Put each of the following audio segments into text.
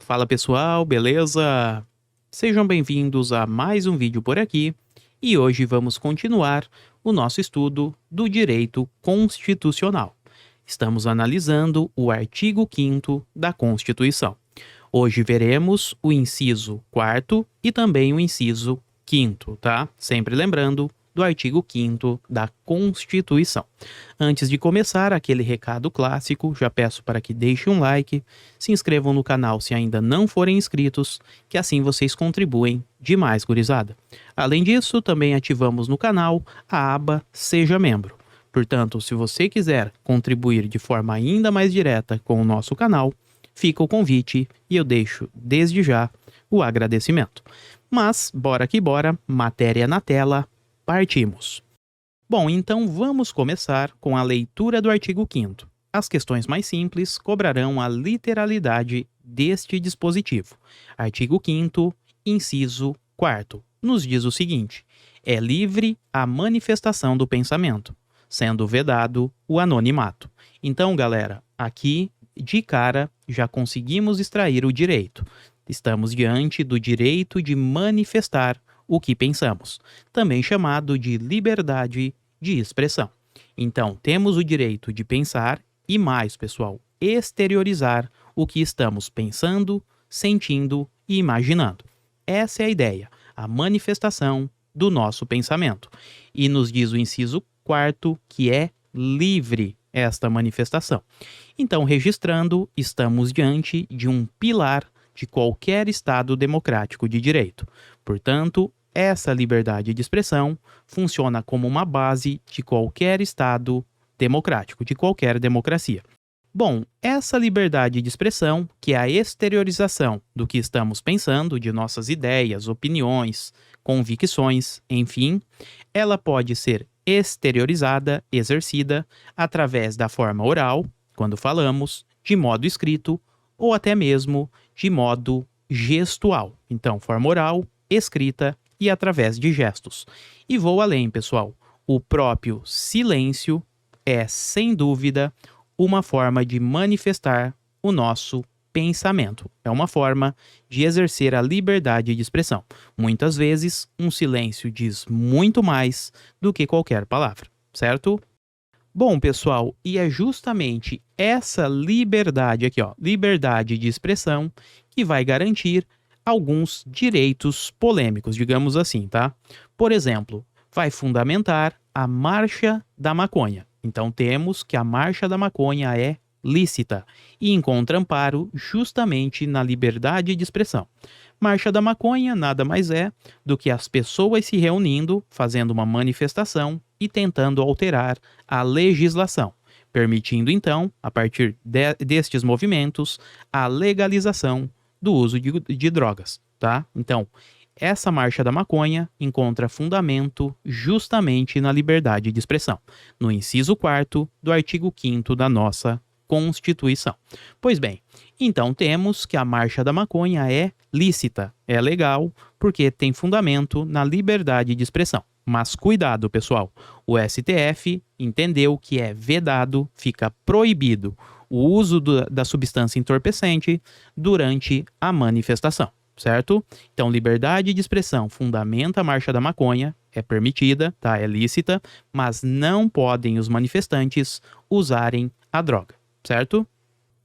Fala pessoal, beleza? Sejam bem-vindos a mais um vídeo por aqui e hoje vamos continuar o nosso estudo do direito constitucional. Estamos analisando o artigo 5º da Constituição. Hoje veremos o inciso 4º e também o inciso 5º, tá? Sempre lembrando do artigo 5º da Constituição. Antes de começar, aquele recado clássico, já peço para que deixem um like, se inscrevam no canal se ainda não forem inscritos, que assim vocês contribuem demais, gurizada. Além disso, também ativamos no canal a aba Seja Membro. Portanto, se você quiser contribuir de forma ainda mais direta com o nosso canal, fica o convite e eu deixo desde já o agradecimento. Mas, bora que bora, matéria na tela, partimos. Bom, então vamos começar com a leitura do artigo 5º. As questões mais simples cobrarão a literalidade deste dispositivo. Artigo 5º, inciso 4º, nos diz o seguinte: é livre a manifestação do pensamento, sendo vedado o anonimato. Então, galera, aqui de cara já conseguimos extrair o direito. Estamos diante do direito de manifestar o que pensamos, também chamado de liberdade de expressão. Então, temos o direito de pensar e mais, pessoal, exteriorizar o que estamos pensando, sentindo e imaginando. Essa é a ideia, a manifestação do nosso pensamento. E nos diz o inciso 4º que é livre esta manifestação. Então, registrando, estamos diante de um pilar de qualquer Estado democrático de direito. Portanto, essa liberdade de expressão funciona como uma base de qualquer Estado democrático, de qualquer democracia. Bom, essa liberdade de expressão, que é a exteriorização do que estamos pensando, de nossas ideias, opiniões, convicções, enfim, ela pode ser exteriorizada, exercida, através da forma oral, quando falamos, de modo escrito, ou até mesmo de modo gestual. Então, forma oral, escrita e através de gestos. E vou além, pessoal. O próprio silêncio é, sem dúvida, uma forma de manifestar o nosso pensamento. É uma forma de exercer a liberdade de expressão. Muitas vezes, um silêncio diz muito mais do que qualquer palavra, certo? Bom, pessoal, e é justamente essa liberdade aqui, ó, liberdade de expressão, que vai garantir alguns direitos polêmicos, digamos assim, tá? Por exemplo, vai fundamentar a marcha da maconha. Então, temos que a marcha da maconha é lícita e encontra amparo justamente na liberdade de expressão. Marcha da maconha nada mais é do que as pessoas se reunindo, fazendo uma manifestação e tentando alterar a legislação, permitindo então, a partir destes movimentos, a legalização do uso de drogas, tá? Então, essa marcha da maconha encontra fundamento justamente na liberdade de expressão, no inciso 4º do artigo 5º da nossa Constituição. Pois bem, então temos que a marcha da maconha é lícita, é legal, porque tem fundamento na liberdade de expressão. Mas cuidado, pessoal, o STF entendeu que é vedado, fica proibido o uso da substância entorpecente durante a manifestação, certo? Então, liberdade de expressão fundamenta a marcha da maconha, é permitida, tá? É lícita, mas não podem os manifestantes usarem a droga, certo?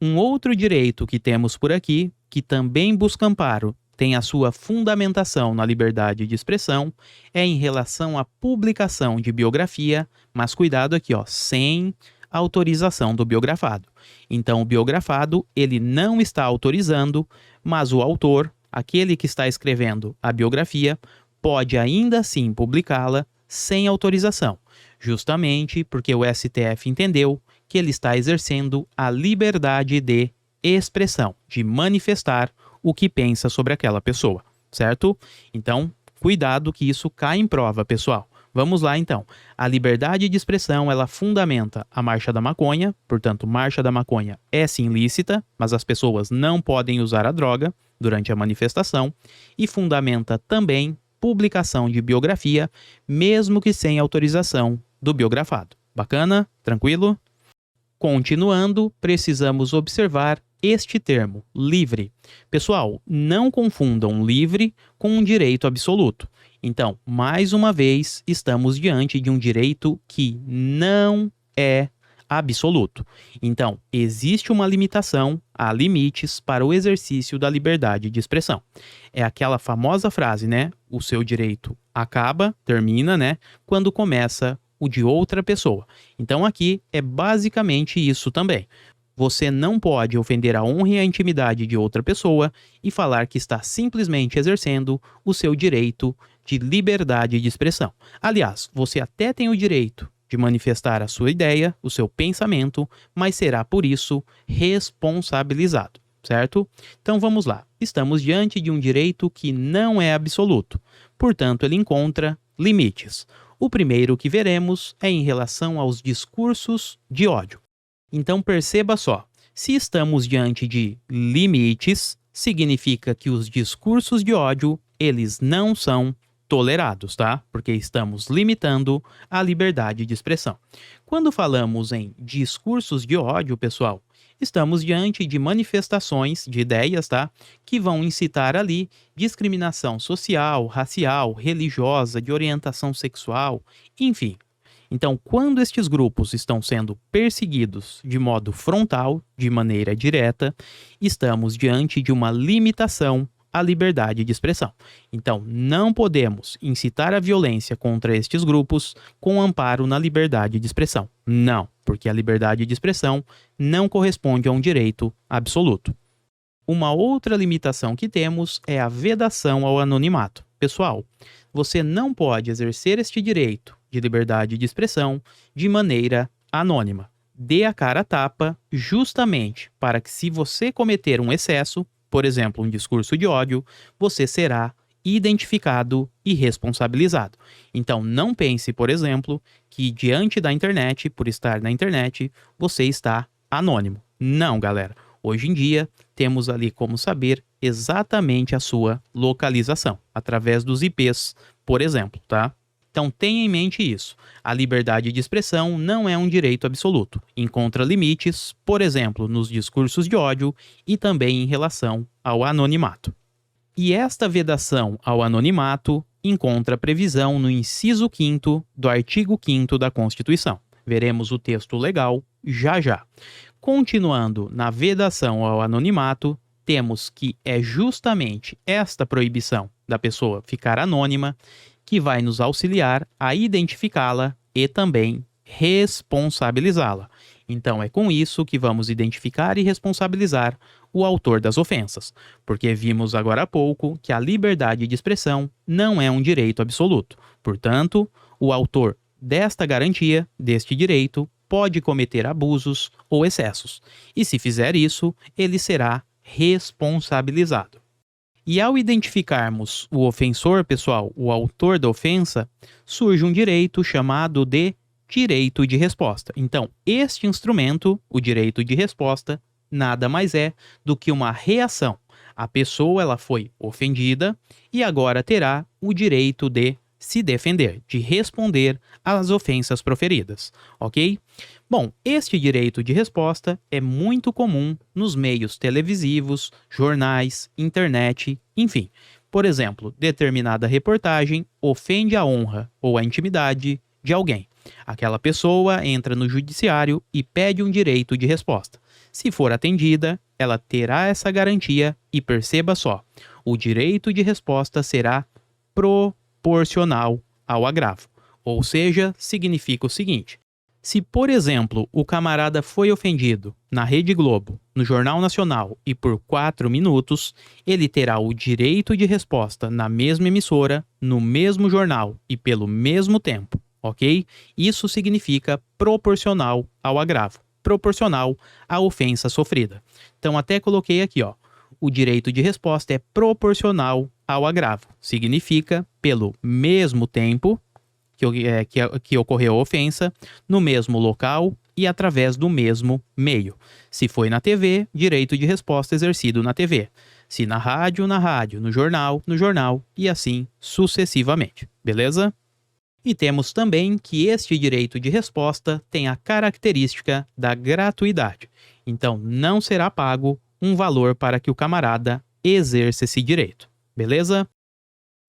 Um outro direito que temos por aqui, que também busca amparo, tem a sua fundamentação na liberdade de expressão, é em relação à publicação de biografia, mas cuidado aqui, ó, sem autorização do biografado. Então, o biografado, ele não está autorizando, mas o autor, aquele que está escrevendo a biografia, pode ainda assim publicá-la sem autorização, justamente porque o STF entendeu que ele está exercendo a liberdade de expressão, de manifestar o que pensa sobre aquela pessoa, certo? Então, cuidado que isso cai em prova, pessoal. Vamos lá, então. A liberdade de expressão, ela fundamenta a marcha da maconha, portanto, marcha da maconha é sim lícita, mas as pessoas não podem usar a droga durante a manifestação, e fundamenta também publicação de biografia, mesmo que sem autorização do biografado. Bacana? Tranquilo? Continuando, precisamos observar este termo, livre. Pessoal, não confundam livre com um direito absoluto. Então, mais uma vez, estamos diante de um direito que não é absoluto. Então, existe uma limitação, há limites para o exercício da liberdade de expressão. É aquela famosa frase, né? O seu direito acaba, termina, né? Quando começa o de outra pessoa. Então, aqui é basicamente isso também. Você não pode ofender a honra e a intimidade de outra pessoa e falar que está simplesmente exercendo o seu direito de liberdade de expressão. Aliás, você até tem o direito de manifestar a sua ideia, o seu pensamento, mas será por isso responsabilizado, certo? Então vamos lá. Estamos diante de um direito que não é absoluto, portanto, ele encontra limites. O primeiro que veremos é em relação aos discursos de ódio. Então perceba só, se estamos diante de limites, significa que os discursos de ódio, eles não são tolerados, tá? Porque estamos limitando a liberdade de expressão. Quando falamos em discursos de ódio, pessoal, estamos diante de manifestações de ideias, tá? Que vão incitar ali discriminação social, racial, religiosa, de orientação sexual, enfim. Então, quando estes grupos estão sendo perseguidos de modo frontal, de maneira direta, estamos diante de uma limitação à liberdade de expressão. Então, não podemos incitar a violência contra estes grupos com amparo na liberdade de expressão. Não, porque a liberdade de expressão não corresponde a um direito absoluto. Uma outra limitação que temos é a vedação ao anonimato. Pessoal, você não pode exercer este direito de liberdade de expressão de maneira anônima. Dê a cara a tapa justamente para que, se você cometer um excesso, por exemplo, um discurso de ódio, você será identificado e responsabilizado. Então, não pense, por exemplo, que diante da internet, por estar na internet, você está anônimo. Não, galera. Hoje em dia, temos ali como saber exatamente a sua localização, através dos IPs, por exemplo, tá? Então tenha em mente isso. A liberdade de expressão não é um direito absoluto. Encontra limites, por exemplo, nos discursos de ódio e também em relação ao anonimato. E esta vedação ao anonimato encontra previsão no inciso 5º do artigo 5º da Constituição. Veremos o texto legal já já. Continuando na vedação ao anonimato, temos que é justamente esta proibição da pessoa ficar anônima que vai nos auxiliar a identificá-la e também responsabilizá-la. Então é com isso que vamos identificar e responsabilizar o autor das ofensas, porque vimos agora há pouco que a liberdade de expressão não é um direito absoluto. Portanto, o autor desta garantia, deste direito, pode cometer abusos ou excessos, e se fizer isso, ele será responsabilizado. E ao identificarmos o ofensor, pessoal, o autor da ofensa, surge um direito chamado de direito de resposta. Então, este instrumento, o direito de resposta, nada mais é do que uma reação. A pessoa ela foi ofendida e agora terá o direito de se defender, de responder às ofensas proferidas, ok? Bom, este direito de resposta é muito comum nos meios televisivos, jornais, internet, enfim. Por exemplo, determinada reportagem ofende a honra ou a intimidade de alguém. Aquela pessoa entra no judiciário e pede um direito de resposta. Se for atendida, ela terá essa garantia e perceba só, o direito de resposta será proporcional ao agravo. Ou seja, significa o seguinte: se, por exemplo, o camarada foi ofendido na Rede Globo, no Jornal Nacional e por 4 minutos, ele terá o direito de resposta na mesma emissora, no mesmo jornal e pelo mesmo tempo, ok? Isso significa proporcional ao agravo, proporcional à ofensa sofrida. Então até coloquei aqui, ó, o direito de resposta é proporcional ao agravo. Significa pelo mesmo tempo que ocorreu a ofensa, no mesmo local e através do mesmo meio. Se foi na TV, direito de resposta exercido na TV. Se na rádio, no jornal e assim sucessivamente. Beleza? E temos também que este direito de resposta tem a característica da gratuidade. Então, não será pago um valor para que o camarada exerça esse direito. Beleza?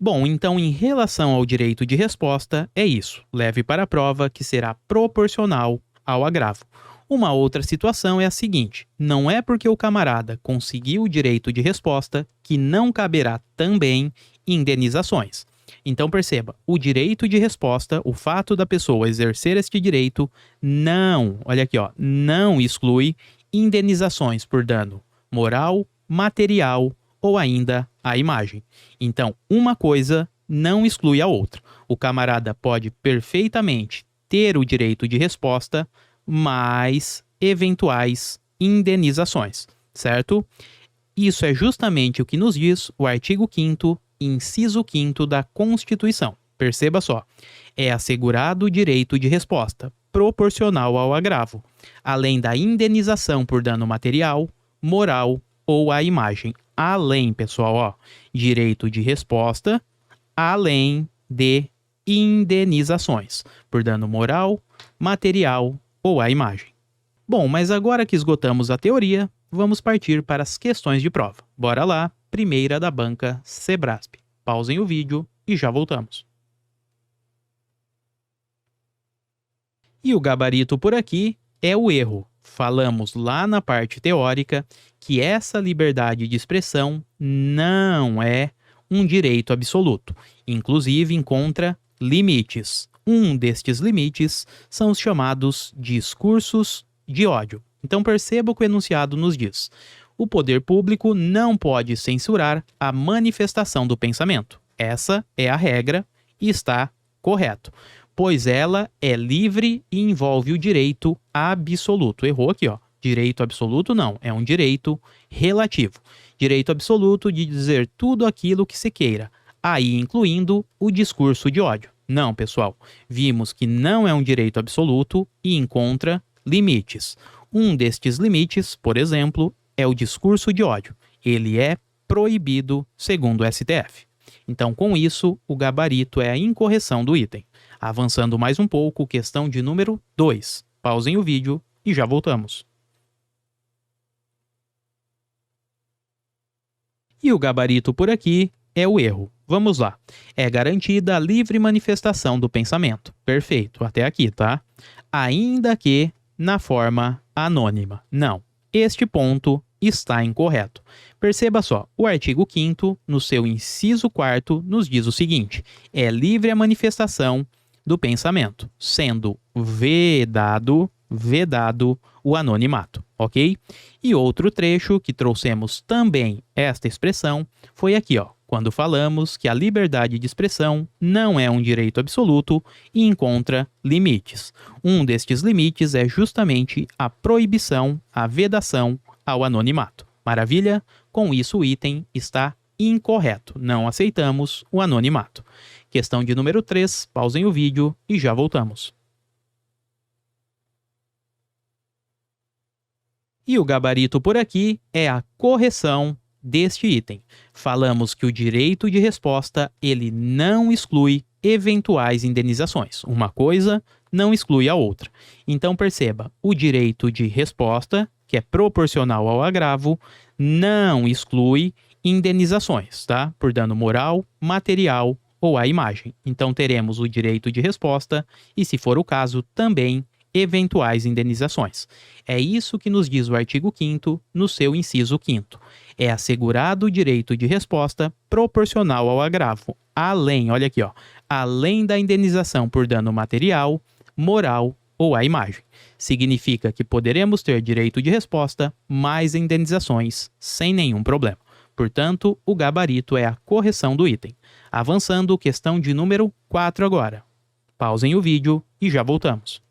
Bom, então em relação ao direito de resposta, é isso. Leve para a prova que será proporcional ao agravo. Uma outra situação é a seguinte: não é porque o camarada conseguiu o direito de resposta que não caberá também indenizações. Então perceba, o direito de resposta, o fato da pessoa exercer este direito, olha aqui, ó, não exclui indenizações por dano moral, material ou ainda a imagem. Então, uma coisa não exclui a outra. O camarada pode perfeitamente ter o direito de resposta, mas eventuais indenizações, certo? Isso é justamente o que nos diz o artigo 5º, inciso 5º da Constituição. Perceba só, é assegurado o direito de resposta, proporcional ao agravo, além da indenização por dano material, moral ou à imagem. Além, pessoal, ó, direito de resposta, além de indenizações por dano moral, material ou à imagem. Bom, mas agora que esgotamos a teoria, vamos partir para as questões de prova. Bora lá, primeira da banca Sebrasp. Pausem o vídeo e já voltamos. E o gabarito por aqui é o erro. Falamos lá na parte teórica que essa liberdade de expressão não é um direito absoluto. Inclusive, encontra limites. Um destes limites são os chamados discursos de ódio. Então perceba o que o enunciado nos diz. O poder público não pode censurar a manifestação do pensamento. Essa é a regra e está correto, pois ela é livre e envolve o direito absoluto. Errou aqui, ó. Direito absoluto não, é um direito relativo. Direito absoluto de dizer tudo aquilo que se queira, aí incluindo o discurso de ódio. Não, pessoal, vimos que não é um direito absoluto e encontra limites. Um destes limites, por exemplo, é o discurso de ódio. Ele é proibido segundo o STF. Então, com isso, o gabarito é a incorreção do item. Avançando mais um pouco, questão de número 2. Pausem o vídeo e já voltamos. E o gabarito por aqui é o erro. Vamos lá. É garantida a livre manifestação do pensamento. Perfeito, até aqui, tá? Ainda que na forma anônima. Não, este ponto está incorreto. Perceba só, o artigo 5º, no seu inciso 4º, nos diz o seguinte: é livre a manifestação do pensamento, sendo vedado o anonimato, ok? E outro trecho que trouxemos também esta expressão foi aqui, ó, quando falamos que a liberdade de expressão não é um direito absoluto e encontra limites. Um destes limites é justamente a proibição, a vedação ao anonimato. Maravilha? Com isso o item está incorreto. Não aceitamos o anonimato. Questão de número 3, pausem o vídeo e já voltamos. E o gabarito por aqui é a correção deste item. Falamos que o direito de resposta ele não exclui eventuais indenizações. Uma coisa não exclui a outra. Então perceba, o direito de resposta, que é proporcional ao agravo, não exclui indenizações, tá? Por dano moral, material ou à imagem. Então teremos o direito de resposta e, se for o caso, também eventuais indenizações. É isso que nos diz o artigo 5º no seu inciso 5º. É assegurado o direito de resposta proporcional ao agravo, além, olha aqui, ó, além da indenização por dano material, moral ou à imagem. Significa que poderemos ter direito de resposta mais indenizações sem nenhum problema. Portanto, o gabarito é a correção do item. Avançando, questão de número 4 agora. Pausem o vídeo e já voltamos.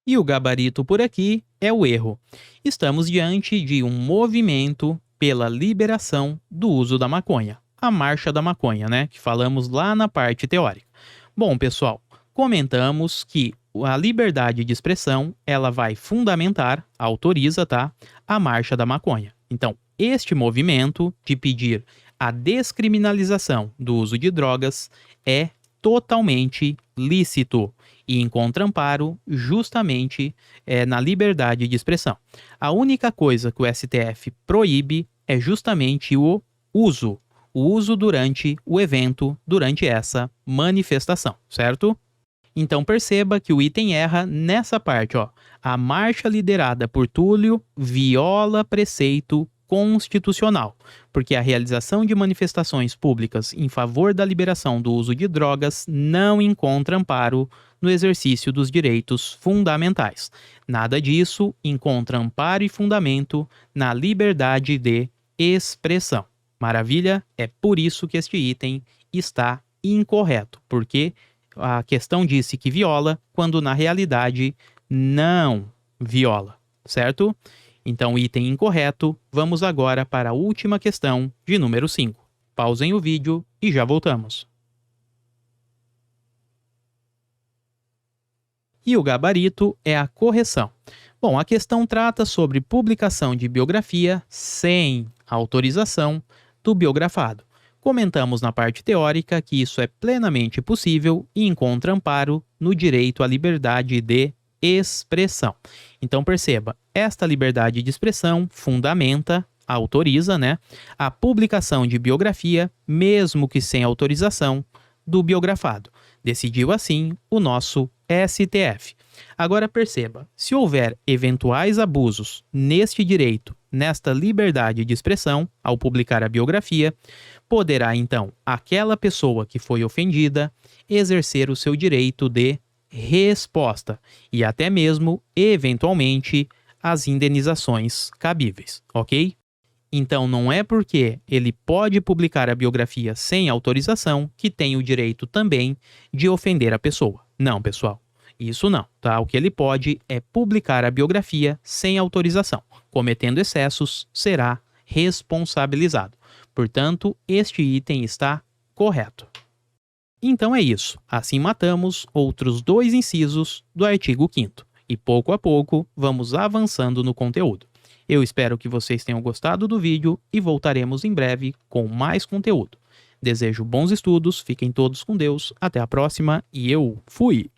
E o gabarito por aqui é o erro. Estamos diante de um movimento pela liberação do uso da maconha. A marcha da maconha, né? Que falamos lá na parte teórica. Bom, pessoal, comentamos que a liberdade de expressão, ela vai fundamentar, autoriza, tá? A marcha da maconha. Então, este movimento de pedir a descriminalização do uso de drogas é totalmente lícito e encontra amparo justamente na liberdade de expressão. A única coisa que o STF proíbe é justamente o uso durante o evento, durante essa manifestação, certo? Então perceba que o item erra nessa parte, ó. A marcha liderada por Túlio viola preceito constitucional, porque a realização de manifestações públicas em favor da liberação do uso de drogas não encontra amparo no exercício dos direitos fundamentais. Nada disso encontra amparo e fundamento na liberdade de expressão. Maravilha? É por isso que este item está incorreto, porque a questão disse que viola, quando na realidade não viola, certo? Então, item incorreto. Vamos agora para a última questão, de número 5. Pausem o vídeo e já voltamos. E o gabarito é a correção. Bom, a questão trata sobre publicação de biografia sem autorização do biografado. Comentamos na parte teórica que isso é plenamente possível e encontra amparo no direito à liberdade de expressão. Então perceba, esta liberdade de expressão fundamenta, autoriza, a publicação de biografia, mesmo que sem autorização do biografado. Decidiu assim o nosso STF. Agora perceba, se houver eventuais abusos neste direito, nesta liberdade de expressão, ao publicar a biografia, poderá então aquela pessoa que foi ofendida exercer o seu direito de resposta e até mesmo, eventualmente, as indenizações cabíveis, ok? Então não é porque ele pode publicar a biografia sem autorização que tem o direito também de ofender a pessoa. Não, pessoal. Isso não, tá? O que ele pode é publicar a biografia sem autorização. Cometendo excessos, será responsabilizado. Portanto, este item está correto. Então é isso. Assim matamos outros 2 incisos do artigo 5º. E pouco a pouco, vamos avançando no conteúdo. Eu espero que vocês tenham gostado do vídeo e voltaremos em breve com mais conteúdo. Desejo bons estudos, fiquem todos com Deus, até a próxima e eu fui!